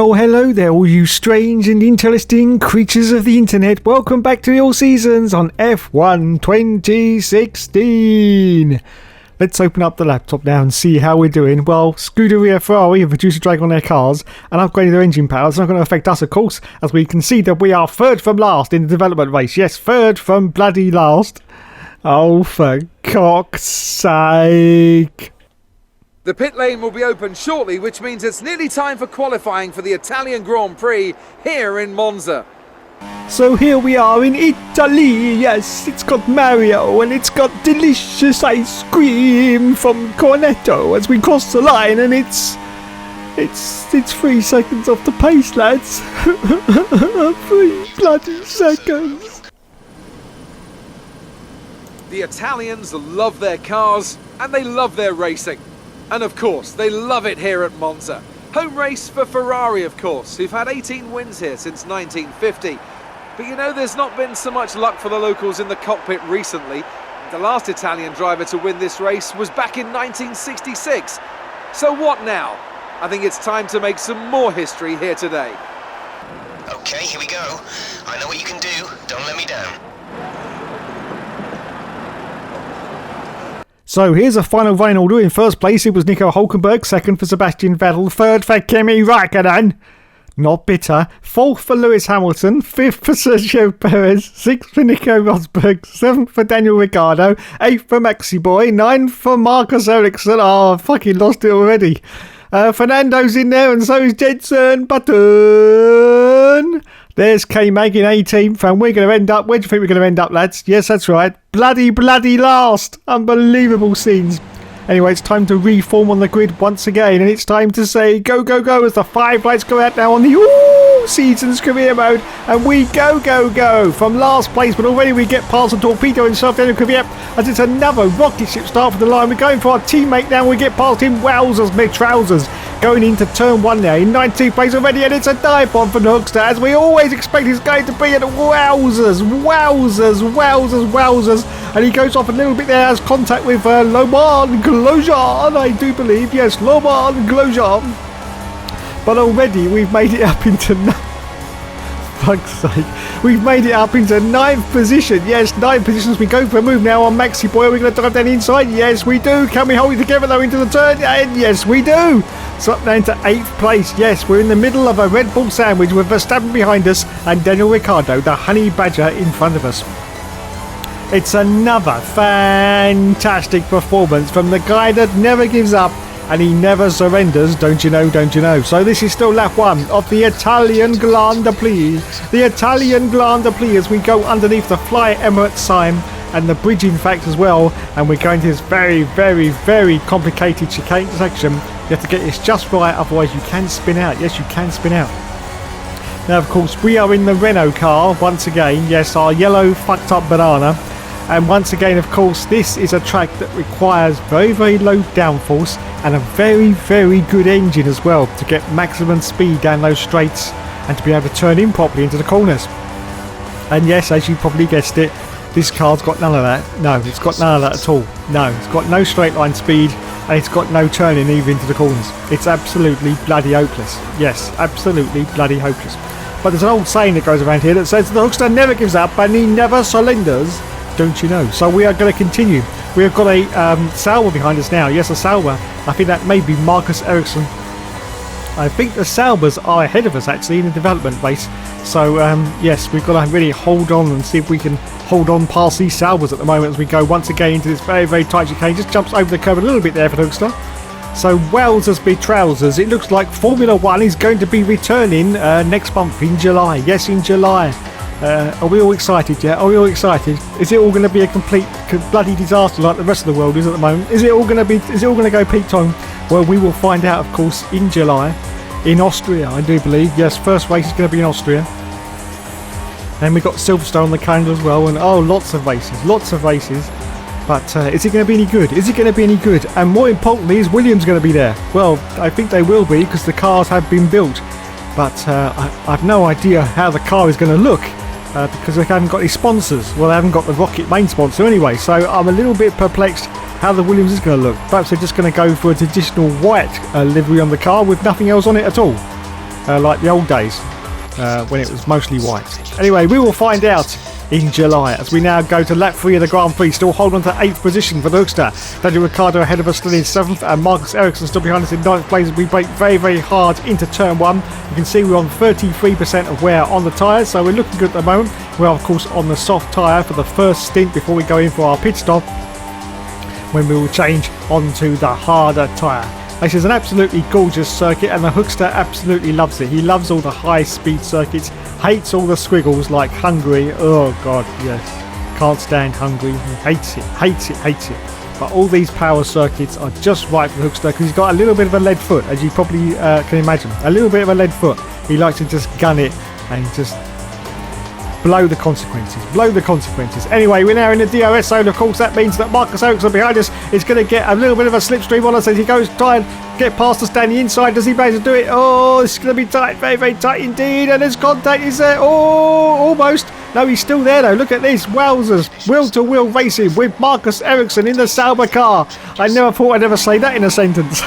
Well, hello there, all you strange and interesting creatures of the internet. Welcome back to All Seasons on F1 2016. Let's open up the laptop now and see how we're doing. Well, Scuderia Ferrari have reduced the drag on their cars and upgraded their engine power. It's not going to affect us, of course, as we can see that we are third from last in the development race. Yes, third from bloody last. Oh, for cock's sake. The pit lane will be open shortly, which means it's nearly time for qualifying for the Italian Grand Prix here in Monza. So here we are in Italy. Yes, it's got Mario and it's got delicious ice cream from Cornetto as we cross the line, and it's 3 seconds off the pace, lads. 3 bloody seconds. The Italians love their cars and they love their racing. And of course, they love it here at Monza. Home race for Ferrari, of course, who've had 18 wins here since 1950. But you know, there's not been so much luck for the locals in the cockpit recently. The last Italian driver to win this race was back in 1966. So what now? I think it's time to make some more history here today. Okay, here we go. I know what you can do. Don't let me down. So here's a final running order. In first place, it was Nico Hülkenberg. Second for Sebastian Vettel. Third for Kimi Raikkonen. Not bitter. Fourth for Lewis Hamilton. Fifth for Sergio Perez. Sixth for Nico Rosberg. Seventh for Daniel Ricciardo. Eighth for Maxi Boy. Ninth for Marcus Ericsson. Oh, I fucking lost it already. Fernando's in there, and so is Jenson Button. There's K-Mag in 18th, and we're going to end up... Where do you think we're going to end up, lads? Yes, that's right. Bloody last. Unbelievable scenes. Anyway, it's time to reform on the grid once again, and it's time to say go, go, go as the 5 lights go out now on the All Seasons career mode, and we go, go, go from last place, but already we get past the Torpedo and Daniel Kvyat as it's another rocket ship start for the line. We're going for our teammate now, we get past him, wowzers, mid trousers. Going into turn 1 now in 19th place already, and it's a dive bomb for Hookster, as we always expect he's going to be at wowzers, and he goes off a little bit there, has contact with Romain Grosjean, I do believe, yes, Romain Grosjean, but already we've made it up into fuck's sake. We've made it up into 9th position. Yes, 9th positions. We go for a move now on Maxi Boy. Are we going to drive down inside? Yes, we do. Can we hold it together though into the turn? And yes, we do. So up now into 8th place. Yes, we're in the middle of a Red Bull sandwich with Verstappen behind us and Daniel Ricciardo, the honey badger, in front of us. It's another fantastic performance from the guy that never gives up and he never surrenders, don't you know, don't you know. So this is still lap 1 of the Italian Grand Prix. The Italian Grand Prix as we go underneath the Fly Emirates sign and the bridge in fact as well, and we're going to this very, very, very complicated chicane section. You have to get this just right, otherwise you can spin out. Yes, you can spin out. Now of course we are in the Renault car once again. Yes, our yellow fucked up banana. And once again, of course, this is a track that requires very, very low downforce and a very, very good engine as well to get maximum speed down those straights and to be able to turn in properly into the corners. And yes, as you probably guessed it, this car's got none of that. No, it's got none of that at all. No, it's got no straight line speed and it's got no turning even into the corners. It's absolutely bloody hopeless. Yes, absolutely bloody hopeless. But there's an old saying that goes around here that says the Hookster never gives up and he never surrenders. Don't you know? So we are going to continue. We have got a Sauber behind us now. Yes, a Sauber. I think that may be Marcus Ericsson. I think the Saubers are ahead of us actually in the development race. So yes, we've got to really hold on and see if we can hold on past these Saubers at the moment as we go once again into this very, very tight chicane. Just jumps over the curve a little bit there for the Hookster. So wowzers be trousers. It looks like Formula 1 is going to be returning next month in July. Yes, in July. Are we all excited yet? Are we all excited? Is it all going to be a complete bloody disaster like the rest of the world is at the moment? Is it all going to go peak time? Well, we will find out, of course, in July in Austria, I do believe. Yes, first race is going to be in Austria. And we've got Silverstone on the calendar as well, and lots of races. But is it going to be any good? Is it going to be any good? And more importantly, is Williams going to be there? Well, I think they will be because the cars have been built. But I've no idea how the car is going to look. Because they haven't got any sponsors. Well, they haven't got the Rocket main sponsor anyway, so I'm a little bit perplexed how the Williams is going to look. Perhaps they're just going to go for a traditional white livery on the car with nothing else on it at all. like the old days when it was mostly white. Anyway, we will find out in July as we now go to lap 3 of the Grand Prix, still holding on to 8th position for the Hookster. Daniel Ricciardo ahead of us still in 7th, and Marcus Ericsson still behind us in 9th place as we brake very, very hard into turn 1. You can see we're on 33% of wear on the tyres, so we're looking good at the moment. We're of course on the soft tyre for the first stint before we go in for our pit stop, when we will change onto the harder tyre. This is an absolutely gorgeous circuit, and the Hookster absolutely loves it. He loves all the high-speed circuits, hates all the squiggles like Hungary. Oh God, yes. Can't stand Hungary. He hates it, hates it, hates it. But all these power circuits are just right for the Hookster because he's got a little bit of a lead foot, as you probably can imagine. A little bit of a lead foot. He likes to just gun it and just blow the consequences. Blow the consequences. Anyway, we're now in the DRS zone. Of course, that means that Marcus Ericsson behind us is going to get a little bit of a slipstream on us as he goes to try and get past us down the inside. Does he manage to do it? Oh, it's going to be tight. Very, very tight indeed. And his contact is there. Oh, almost. No, he's still there though. Look at this. Wowzers. Wheel-to-wheel racing with Marcus Ericsson in the Sauber car. I never thought I'd ever say that in a sentence.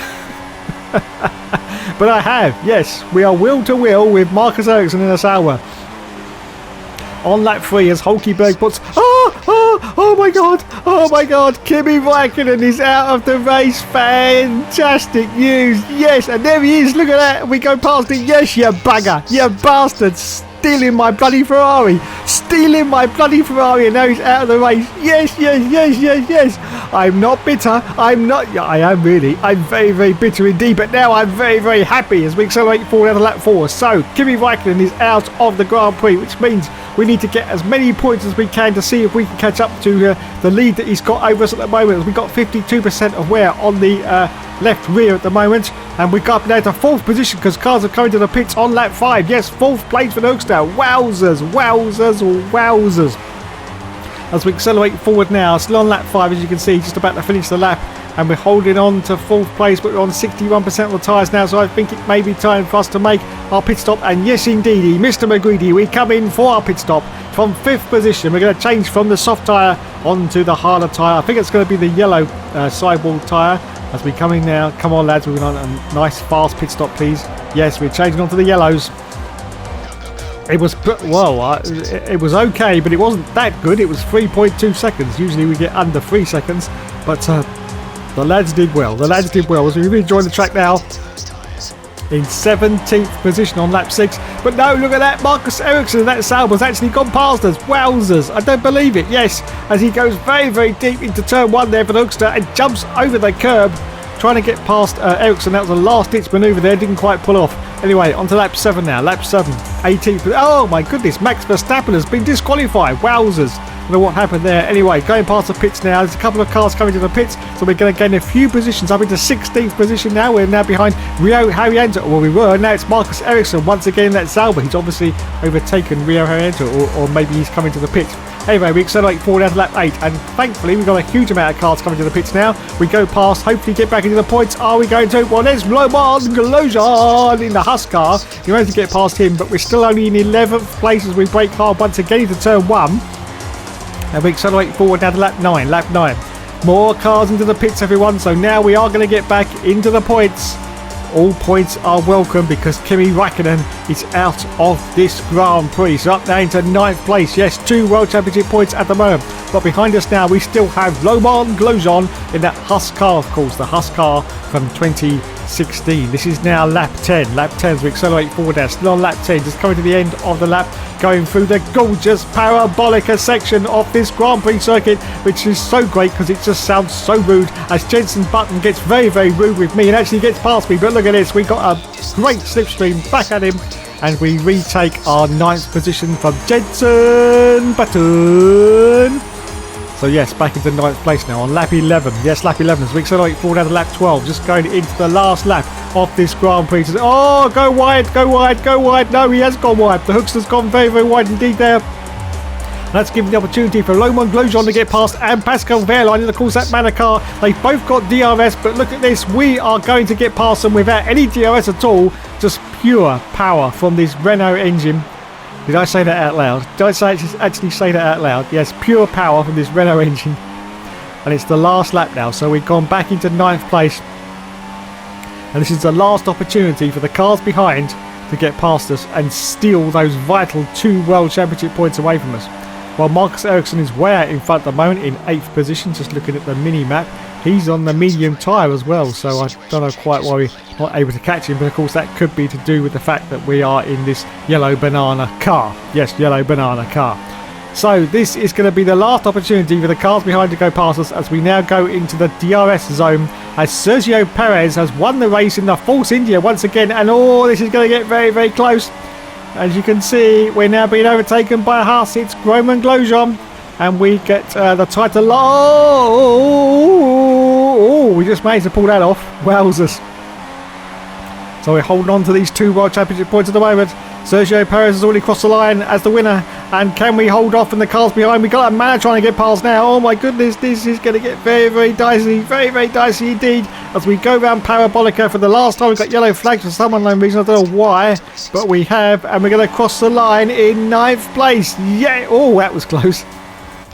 But I have. Yes, we are wheel-to-wheel with Marcus Ericsson in the Sauber. On lap 3 as Hulkenberg puts... Oh my god, Kimi Raikkonen is out of the race. Fantastic news. Yes, and there he is. Look at that. We go past it. Yes, you bugger. You bastard. Stealing my bloody Ferrari. Stealing my bloody Ferrari, and now he's out of the race. Yes. I'm not bitter. I am really. I'm very, very bitter indeed. But now I'm very, very happy as we accelerate forward out of lap 4. So, Kimi Raikkonen is out of the Grand Prix, which means we need to get as many points as we can to see if we can catch up to the lead that he's got over us at the moment. We've got 52% of wear on the left rear at the moment, and we got up now to 4th position because cars are coming to the pits on lap 5. Yes, 4th place for the Hookster. Wowzers. As we accelerate forward now, still on lap 5 as you can see, just about to finish the lap, and we're holding on to 4th place, but we're on 61% of the tyres now, so I think it may be time for us to make our pit stop. And yes indeedy, Mr. McGreedy, we come in for our pit stop from 5th position. We're going to change from the soft tyre onto the harder tyre. I think it's going to be the yellow sidewall tyre as we come in now. Come on lads, we're on a nice fast pit stop please. Yes, we're changing onto the yellows. It was, well, it was okay, but it wasn't that good. It was 3.2 seconds. Usually we get under 3 seconds, but the lads did well. As we really join the track now in 17th position on lap 6. But no, look at that. Marcus Ericsson, that Sauber's actually gone past us. Wowzers. I don't believe it. Yes, as he goes very, very deep into turn 1 there for the Hookster and jumps over the curb, trying to get past Ericsson. That was a last-ditch manoeuvre there. Didn't quite pull off. Anyway, on to lap 7 now. Lap 7, 18th. Oh my goodness, Max Verstappen has been disqualified. Wowzers. I don't know what happened there. Anyway, going past the pits now. There's a couple of cars coming to the pits, so we're going to gain a few positions up into 16th position now. We're now behind Rio Haryanto. Well, we were. Now it's Marcus Ericsson once again. That's Sauber. He's obviously overtaken Rio Haryanto, or maybe he's coming to the pits. Anyway, we accelerate forward out to lap 8, and thankfully we've got a huge amount of cars coming to the pits now. We go past, hopefully get back into the points. Are we going to? Well, there's Romain Grosjean in the Haas car. You managed to get past him, but we're still only in 11th place as we brake hard once again into turn 1. And we accelerate forward down to lap 9. Lap 9. More cars into the pits, everyone. So now we are going to get back into the points. All points are welcome because Kimi Raikkonen is out of this Grand Prix. So up now into 9th place. Yes, 2 World Championship points at the moment. But behind us now, we still have Romain Grosjean in that Haas car, of course. The Haas car from 2016. This is now lap 10. Lap 10 as we accelerate forward now. Still on lap 10. Just coming to the end of the lap. Going through the gorgeous Parabolica section of this Grand Prix circuit, which is so great because it just sounds so rude as Jenson Button gets very, very rude with me and actually gets past me. But look at this, we got a great slipstream back at him and we retake our 9th position from Jenson Button. So yes, back into 9th place now on lap 11. Yes, lap 11 as we accelerate forward down to lap 12. Just going into the last lap of this Grand Prix. Oh, go wide, go wide, go wide. No, he has gone wide. The Hookster's gone very, very wide indeed there. That's given the opportunity for Romain Grosjean to get past and Pascal Wehrlein in the course that Manor car. They've both got DRS, but look at this. We are going to get past them without any DRS at all. Just pure power from this Renault engine. Did I say that out loud? Did I actually say that out loud? Yes, pure power from this Renault engine. And it's the last lap now, so we've gone back into 9th place. And this is the last opportunity for the cars behind to get past us and steal those vital 2 World Championship points away from us. While Marcus Ericsson is way out in front at the moment in 8th position, just looking at the mini-map. He's on the medium tyre as well, so I don't know quite why we're not able to catch him, but of course that could be to do with the fact that we are in this yellow banana car. Yes, yellow banana car. So this is going to be the last opportunity for the cars behind to go past us as we now go into the DRS zone as Sergio Perez has won the race in the Force India once again, and this is going to get very, very close. As you can see, we're now being overtaken by Haas. It's Romain Grosjean, and we get the title. We just managed to pull that off. Wowzers. So we're holding on to these 2 World Championship points at the moment. Sergio Perez has already crossed the line as the winner. And can we hold off in the cars behind? We've got a man trying to get past now. Oh my goodness, this is going to get very, very dicey. Very, very dicey indeed. As we go around Parabolica for the last time. We've got yellow flags for some unknown reason. I don't know why. But we have. And we're going to cross the line in 9th place. Yeah. Oh, that was close.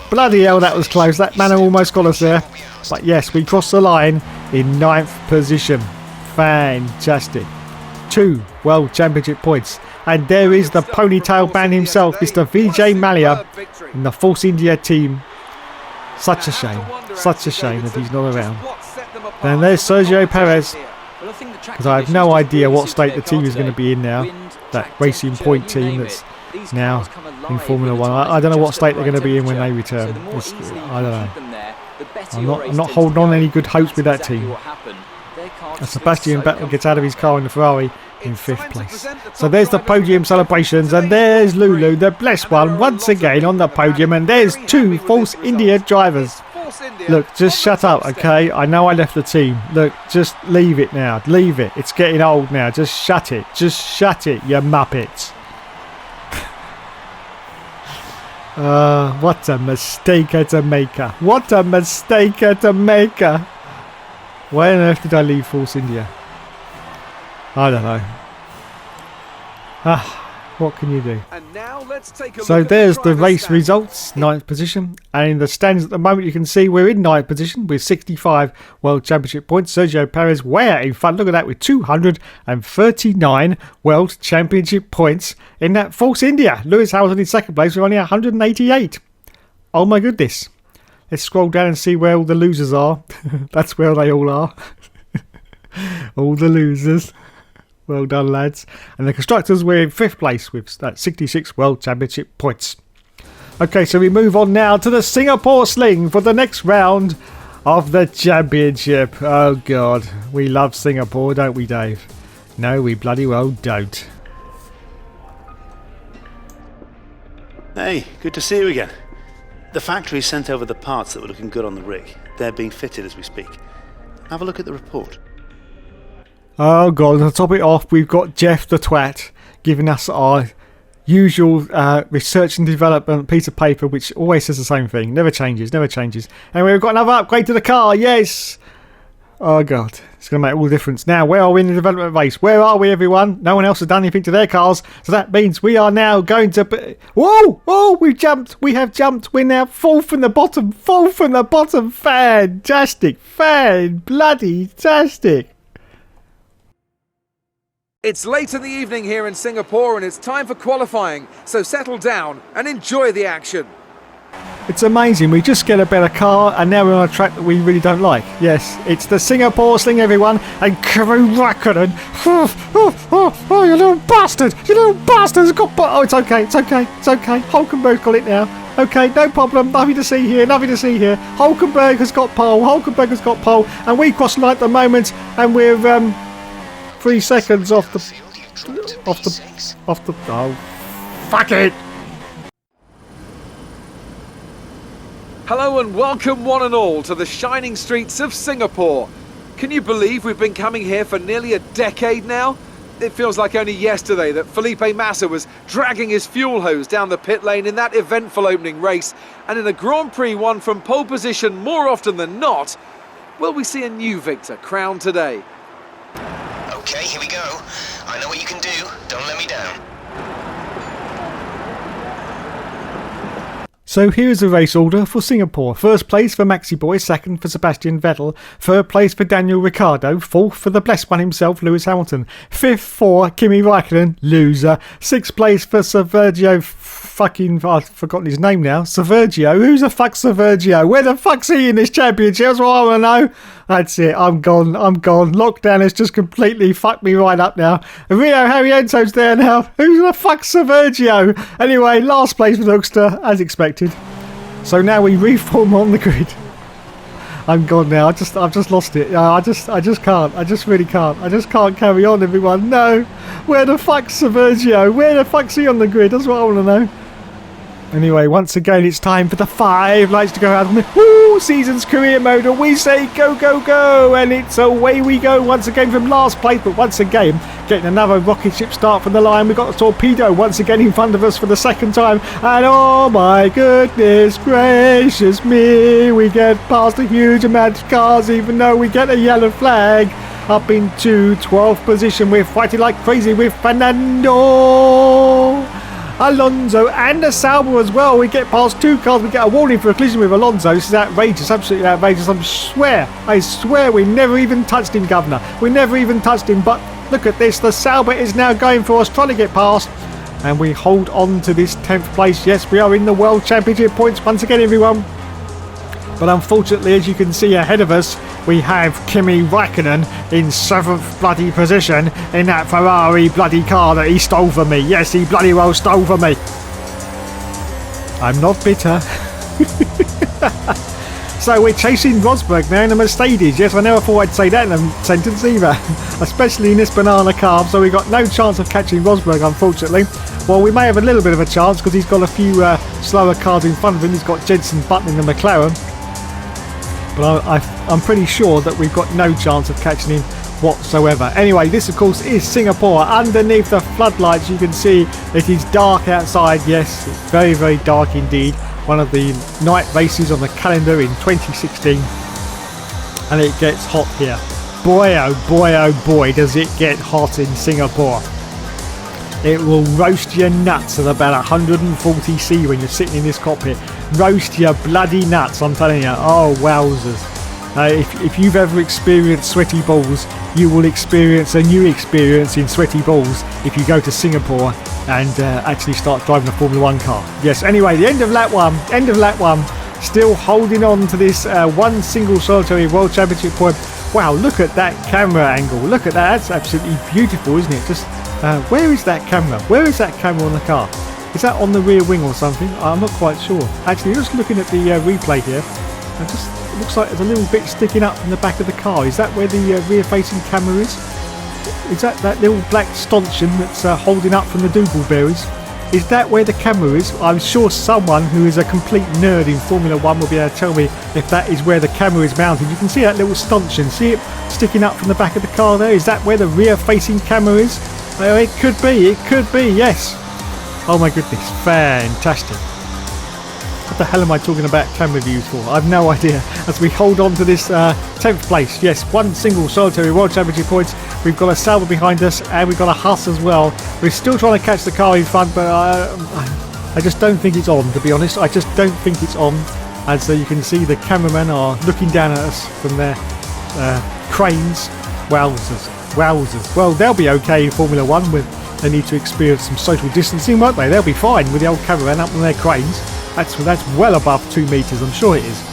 Bloody hell, that was close. That man almost got us there. But yes, we crossed the line in 9th position. Fantastic. 2 World Championship points. And there is the ponytail man himself, Mr. Vijay Mallya, in the Force India team. Such a shame. Such a shame that he's not around. And there's Sergio Perez. Because I have no idea what state the team is going to be in now. That Racing Point team that's now in Formula 1. I don't know what state they're going to be in when they return. I don't know. I'm not holding on any good hopes with that team. As Sebastian Vettel gets out of his car in the Ferrari in 5th place. So there's the podium celebrations, and there's Lulu, the blessed one, once again on the podium, and there's 2 Force India drivers. Look, just shut up, okay? I know I left the team. Look, just leave it now. Leave it. It's getting old now. Just shut it. Just shut it, you muppets. What a mistake to make. What a mistake to make. Why on earth did I leave Force India? I don't know. What can you do? And now let's take a So look at there's the driver's race standings. results, 9th position. And in the standings at the moment, you can see we're in 9th position with 65 World Championship points. Sergio Perez way out in front. Look at that, with 239 World Championship points in that Force India. Lewis Hamilton in 2nd place with only 188. Oh my goodness. Let's scroll down and see where all the losers are. That's where they all are. All the losers. Well done, lads. And the constructors, we're in 5th place with 66 World Championship points. Okay, so we move on now to the Singapore Sling for the next round of the championship. Oh, God. We love Singapore, don't we, Dave? No, we bloody well don't. Hey, good to see you again. The factory sent over the parts that were looking good on the rig. They're being fitted as we speak. Have a look at the report. Oh God, to top it off, we've got Jeff the Twat giving us our usual research and development piece of paper, which always says the same thing. Never changes, never changes. And we've got another upgrade to the car, yes! Oh God, it's going to make all the difference. Now, where are we in the development race? Where are we, everyone? No one else has done anything to their cars, so that means we are now going to... Whoa! Whoa! We've jumped! We have jumped! We're now 4th from the bottom! 4th from the bottom! Fantastic! Fan-bloody-tastic! It's late in the evening here in Singapore and it's time for qualifying, so settle down and enjoy the action. It's amazing, we just get a better car and now we're on a track that we really don't like. Yes, it's the Singapore Sling, everyone, and Kevin Raikkonen. Oh, you little bastard! You little bastard! Oh, it's okay, it's okay, it's okay. Hulkenberg's got it now. Okay, no problem, nothing to see here, nothing to see here. Hulkenberg has got pole, and we cross line at the moment, and we're 3 seconds off the... Oh, fuck it! Hello and welcome one and all to the shining streets of Singapore. Can you believe we've been coming here for nearly a decade now? It feels like only yesterday that Felipe Massa was dragging his fuel hose down the pit lane in that eventful opening race, and in a Grand Prix won from pole position more often than not. Will we see a new victor crowned today? Okay, here we go. I know what you can do. Don't let me down. So here is the race order for Singapore. First place for Maxi Boy, second for Sebastian Vettel, third place for Daniel Ricciardo, fourth for the blessed one himself, Lewis Hamilton, fifth for Kimi Raikkonen, loser, sixth place for Sergio I've forgotten his name now, Sergio. Who's the fuck's Sergio? Where the fuck's he in this championship? That's what I want to know. That's it, I'm gone. Lockdown has just completely fucked me right up now. Rio Harriento's there now. Who's the fuck's Sergio? Anyway, last place for Dougster, as expected. So now we reform on the grid. I'm gone now. I've just lost it. I just can't. I just really can't. I just can't carry on, everyone. No. Where the fuck's Sergio? Where the fuck's he on the grid? That's what I want to know. Anyway, once again, it's time for the 5 lights to go out on the season's career mode, and we say go, go, go, and it's away we go once again from last place, but once again, getting another rocket ship start from the line. We've got the Torpedo once again in front of us for the second time, and oh my goodness gracious me, we get past a huge amount of cars, even though we get a yellow flag. Up into 12th position, we're fighting like crazy with Fernando Alonso and a Sauber as well. We get past 2 cars, we get a warning for a collision with Alonso. This is outrageous, absolutely outrageous. I swear we never even touched him, Governor. We never even touched him, but look at this. The Sauber is now going for us, trying to get past, and we hold on to this 10th place. Yes, we are in the World Championship points once again, everyone. But unfortunately, as you can see ahead of us, we have Kimi Raikkonen in 7th bloody position in that Ferrari bloody car that he stole from me. Yes, he bloody well stole from me. I'm not bitter. So we're chasing Rosberg now in a Mercedes. Yes, I never thought I'd say that in a sentence either. Especially in this banana car. So we've got no chance of catching Rosberg, unfortunately. Well, we may have a little bit of a chance because he's got a few slower cars in front of him. He's got Jenson Button in the McLaren. But I'm pretty sure that we've got no chance of catching him whatsoever. Anyway, this of course is Singapore. Underneath the floodlights you can see it is dark outside. Yes, it's very, very dark indeed. One of the night races on the calendar in 2016. And it gets hot here. Boy, oh boy, does it get hot in Singapore. It will roast your nuts at about 140°C when you're sitting in this cockpit. Roast your bloody nuts, I'm telling you. Oh, wowzers. If you've ever experienced sweaty balls, you will experience a new experience in sweaty balls if you go to Singapore and actually start driving a Formula 1 car. Yes, anyway, the end of lap one. Still holding on to this one single solitary World Championship point. Wow, look at that camera angle. Look at that. That's absolutely beautiful, isn't it? Just where is that camera? Where is that camera on the car? Is that on the rear wing or something? I'm not quite sure. Actually, just looking at the replay here, it looks like there's a little bit sticking up from the back of the car. Is that where the rear-facing camera is? Is that little black stanchion that's holding up from the doogleberries? Is that where the camera is? I'm sure someone who is a complete nerd in Formula 1 will be able to tell me if that is where the camera is mounted. You can see that little stanchion. See it sticking up from the back of the car there? Is that where the rear-facing camera is? It could be, yes. Oh my goodness, fantastic. What the hell am I talking about camera views for? I've no idea. As we hold on to this 10th place. Yes, one single solitary World Championship points. We've got a Sauber behind us and we've got a Haas as well. We're still trying to catch the car in front, but I just don't think it's on, to be honest. I just don't think it's on. As you can see, the cameramen are looking down at us from their cranes. Wowzers. Well, they'll be okay in Formula 1 with they need to experience some social distancing, won't they? They'll be fine with the old cameraman up on their cranes. That's well above 2 metres, I'm sure it is.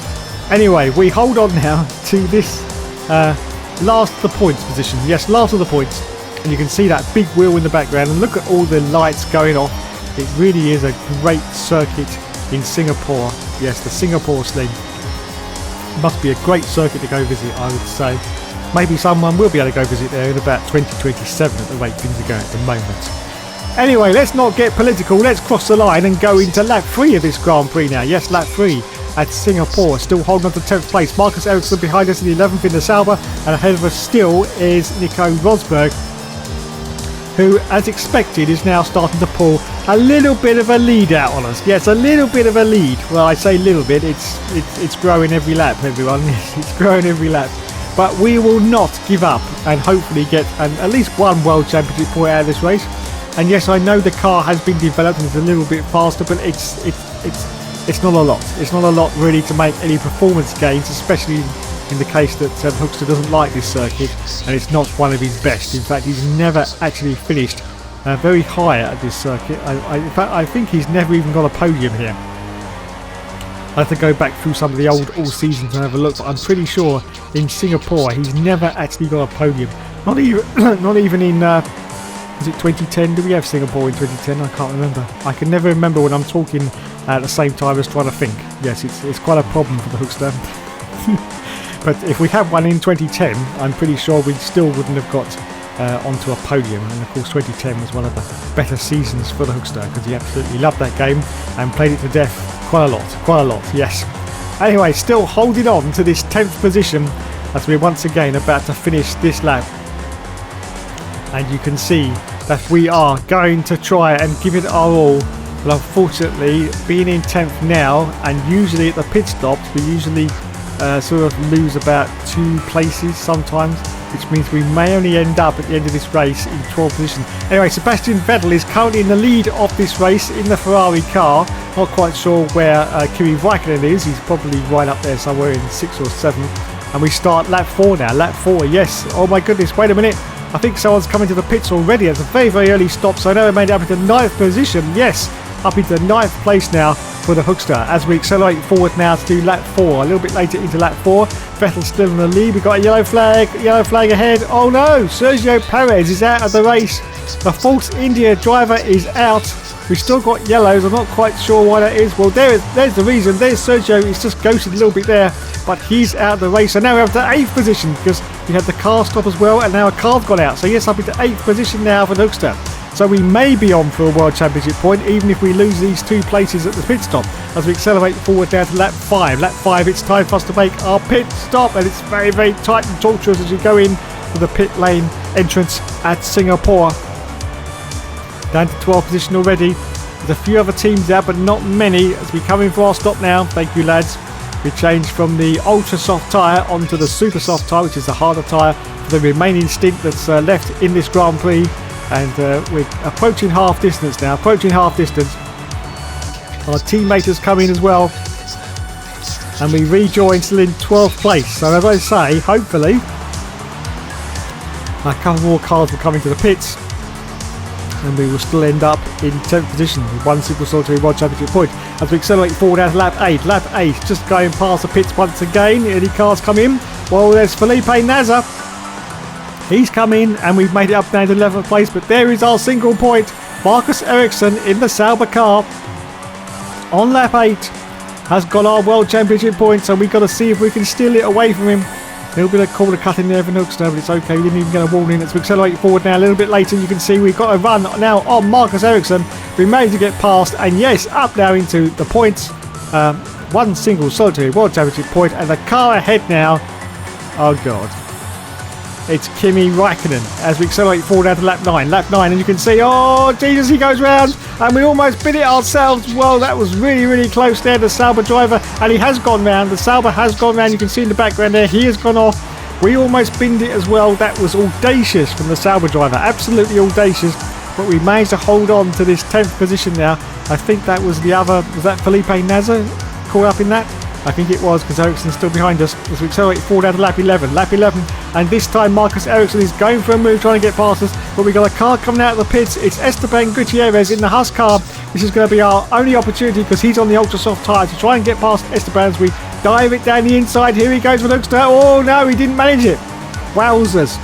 Anyway, we hold on now to this last of the points position. Yes, last of the points. And you can see that big wheel in the background. And look at all the lights going off. It really is a great circuit in Singapore. Yes, the Singapore Sling. Must be a great circuit to go visit, I would say. Maybe someone will be able to go visit there in about 2027 at the rate things are going at the moment. Anyway, let's not get political. Let's cross the line and go into lap 3 of this Grand Prix now. Yes, lap 3 at Singapore. Still holding on to 10th place. Marcus Ericsson behind us in the 11th in the Sauber. And ahead of us still is Nico Rosberg, who, as expected, is now starting to pull a little bit of a lead out on us. Yes, a little bit of a lead. Well, I say little bit. It's growing every lap, everyone. It's growing every lap. But we will not give up and hopefully get at least one World Championship point out of this race. And yes, I know the car has been developed and it's a little bit faster, but it's it's not a lot. It's not a lot really to make any performance gains, especially in the case that Hoekstra doesn't like this circuit, and it's not one of his best. In fact, he's never actually finished very high at this circuit. In fact, I think he's never even got a podium here. I have to go back through some of the old all seasons and have a look, but I'm pretty sure in Singapore he's never actually got a podium. Not even, not even in. Was it 2010? Did we have Singapore in 2010? I can't remember. I can never remember when I'm talking at the same time as trying to think. Yes, it's quite a problem for the Hoekstra. But if we had one in 2010, I'm pretty sure we still wouldn't have got onto a podium. And of course 2010 was one of the better seasons for the Hoekstra because he absolutely loved that game and played it to death quite a lot, yes. Anyway, still holding on to this 10th position as we're once again about to finish this lap. And you can see that we are going to try and give it our all. But unfortunately, being in 10th now, and usually at the pit stops, we usually sort of lose about 2 places sometimes, which means we may only end up at the end of this race in 12th position. Anyway, Sebastian Vettel is currently in the lead of this race in the Ferrari car. Not quite sure where Kimi Raikkonen is. He's probably right up there somewhere in 6th or 7th. And we start lap 4 now. Lap 4, yes. Oh my goodness, wait a minute. I think someone's coming to the pits already. It's a very, very early stop, so I know we made it up into 9th position. Yes, up into 9th place now for the Hoekstra as we accelerate forward now to do lap 4. A little bit later into lap 4. Vettel's still in the lead. We've got a yellow flag ahead. Oh no, Sergio Perez is out of the race. The Force India driver is out. We've still got yellows. I'm not quite sure why that is. Well, there's the reason. There's Sergio. He's just ghosted a little bit there, but he's out of the race. So now we're up to 8th position because we had the car stop as well, and now a car's gone out. So yes, up into 8th position now for the Hoekstra. So we may be on for a World Championship point, even if we lose these 2 places at the pit stop, as we accelerate forward down to lap 5. Lap 5, it's time for us to make our pit stop, and it's very, very tight and tortuous as we go in for the pit lane entrance at Singapore. Down to 12th position already. There's a few other teams out, but not many, as we come in for our stop now. Thank you, lads. We changed from the ultra soft tyre onto the super soft tyre, which is the harder tyre, for the remaining stint that's left in this Grand Prix. And we're approaching half distance now. Our teammate has come in as well. And we rejoin still in 12th place. So as I say, hopefully, a couple more cars will come into the pits. And we will still end up in 10th position with 1 single solitary World Championship point. As we accelerate forward out to lap 8. Lap 8, just going past the pits once again. Any cars come in? Well, there's Felipe Nasr. He's come in and we've made it up down to 11th place, but there is our single point. Marcus Ericsson in the Sauber car on lap 8 has got our World Championship point, so we've got to see if we can steal it away from him. A little bit of corner cut in there for Hoekstra, but it's okay. We didn't even get a warning. As we accelerate forward now, a little bit later, you can see we've got a run now on Marcus Ericsson. We managed to get past, and yes, up now into the points. 1 single solitary World Championship point, and the car ahead now. Oh God. It's Kimi Raikkonen as we accelerate forward out to lap 9. Lap 9, and you can see, oh Jesus, he goes round, and we almost bit it ourselves. Well, that was really, really close there, the Sauber driver, and he has gone round. The Sauber has gone round. You can see in the background there, he has gone off. We almost binned it as well. That was audacious from the Sauber driver, absolutely audacious. But we managed to hold on to this 10th position now. I think that was the other, was that Felipe Nasr caught up in that? I think it was, because Ericsson's still behind us as we accelerate forward out to lap 11. Lap 11, and this time Marcus Ericsson is going for a move, trying to get past us, but we've got a car coming out of the pits. It's Esteban Gutierrez in the Haas car. This is going to be our only opportunity, because he's on the ultra soft tyre, to try and get past Esteban as we dive it down the inside. Here he goes with Hoekstra. Oh no, he didn't manage it. Wowzers.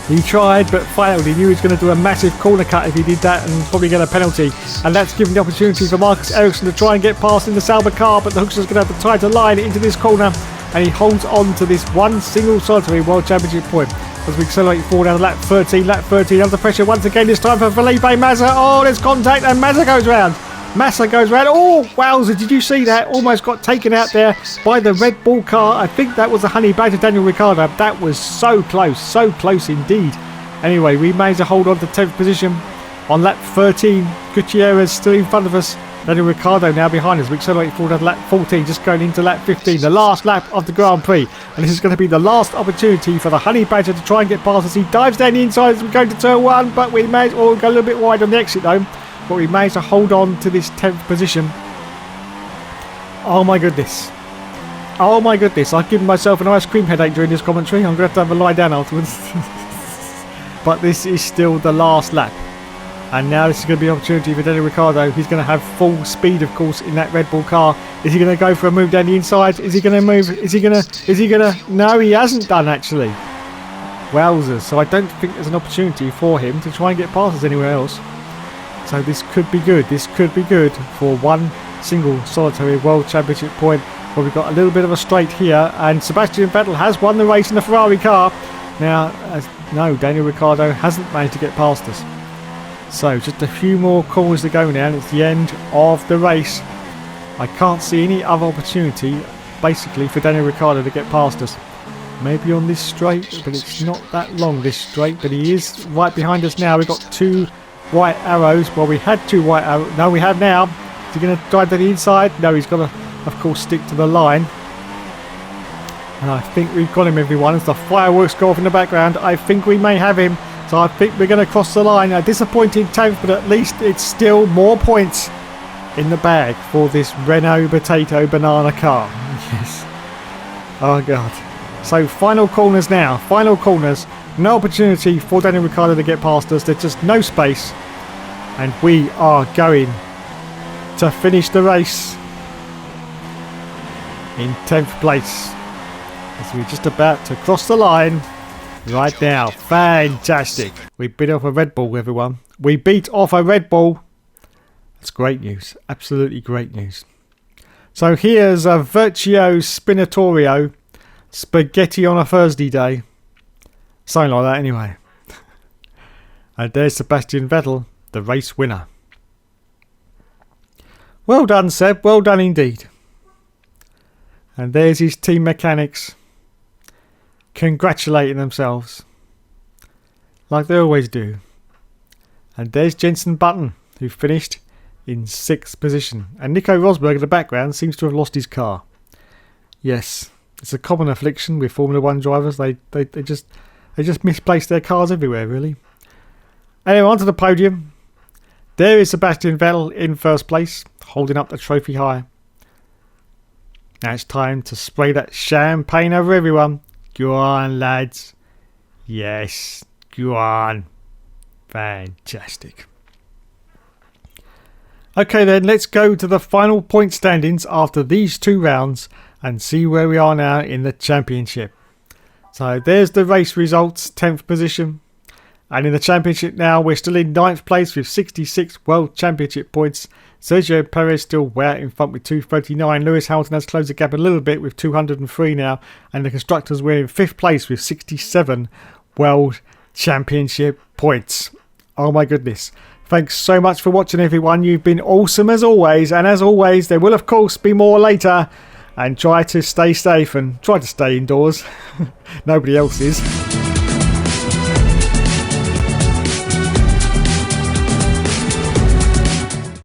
He tried but failed. He knew he was going to do a massive corner cut if he did that and probably get a penalty. And that's given the opportunity for Marcus Ericsson to try and get past in the Sauber car, but the Hoekstra's going to have to try to line into this corner, and he holds on to this 1 single solitary World Championship point. As we accelerate forward down to lap 13. Lap 13 under pressure once again, this time for Felipe Massa. Oh, there's contact and Massa goes round. Oh, wowzer, did you see that? Almost got taken out there by the Red Bull car. I think that was the Honey Badger Daniel Ricciardo. That was so close indeed. Anyway, we managed to hold on to 10th position on lap 13. Gutierrez still in front of us. Daniel Ricciardo now behind us. We accelerate forward to lap 14, just going into lap 15, the last lap of the Grand Prix. And this is going to be the last opportunity for the Honey Badger to try and get past us. He dives down the inside as we go to turn 1, but we managed to go a little bit wide on the exit though. But we managed to hold on to this 10th position Oh my goodness. Oh my goodness. I've given myself an ice cream headache during this commentary. I'm going to have a lie down afterwards. But this is still the last lap. And now this is going to be an opportunity for Daniel Ricciardo. He's going to have full speed, of course, in that Red Bull car. Is he going to go for a move down the inside? Is he going to move? Is he going to? No, he hasn't done, actually. Wowzers. So I don't think there's an opportunity for him to try and get past us anywhere else. So this could be good. This could be good for one single solitary World Championship point. Well, we've got a little bit of a straight here. And Sebastian Vettel has won the race in the Ferrari car. Now, no, Daniel Ricciardo hasn't managed to get past us. So just a few more corners to go now, and it's the end of the race. I can't see any other opportunity, basically, for Daniel Ricciardo to get past us. Maybe on this straight, but it's not that long, this straight. But he is right behind us now. We've got 2 white arrows. Well, we had 2 white arrows. No, we have now. Is he going to drive to the inside? No, he's got to, of course, stick to the line. And I think we've got him, everyone. As the fireworks go off in the background, I think we may have him. So I think we're going to cross the line. A disappointing 10th, but at least it's still more points in the bag for this Renault Potato Banana car. Yes. Oh, God. So final corners now. Final corners. No opportunity for Daniel Ricciardo to get past us. There's just no space. And we are going to finish the race in 10th place. As we're just about to cross the line right now. Fantastic. We beat off a Red Bull, everyone. We beat off a Red Bull. That's great news. Absolutely great news. So here's a Virtuo Spinatorio. Spaghetti on a Thursday day. Something like that anyway. And there's Sebastian Vettel, the race winner. Well done, Seb. Well done indeed. And there's his team mechanics congratulating themselves like they always do. And there's Jenson Button, who finished in 6th position. And Nico Rosberg in the background seems to have lost his car. Yes, it's a common affliction with Formula 1 drivers. They just misplace their cars everywhere, really. Anyway, onto the podium. There is Sebastian Vettel in 1st place, holding up the trophy high. Now it's time to spray that champagne over everyone. Go on, lads. Yes, go on. Fantastic. Okay then, let's go to the final point standings after these 2 rounds and see where we are now in the championship. So there's the race results, 10th position. And in the championship now, we're still in 9th place with 66 World Championship points. Sergio Perez still way out in front with 239. Lewis Hamilton has closed the gap a little bit with 203 now. And the constructors were in 5th place with 67 World Championship points. Oh my goodness. Thanks so much for watching, everyone. You've been awesome as always. And as always, there will of course be more later. And try to stay safe and try to stay indoors. Nobody else is.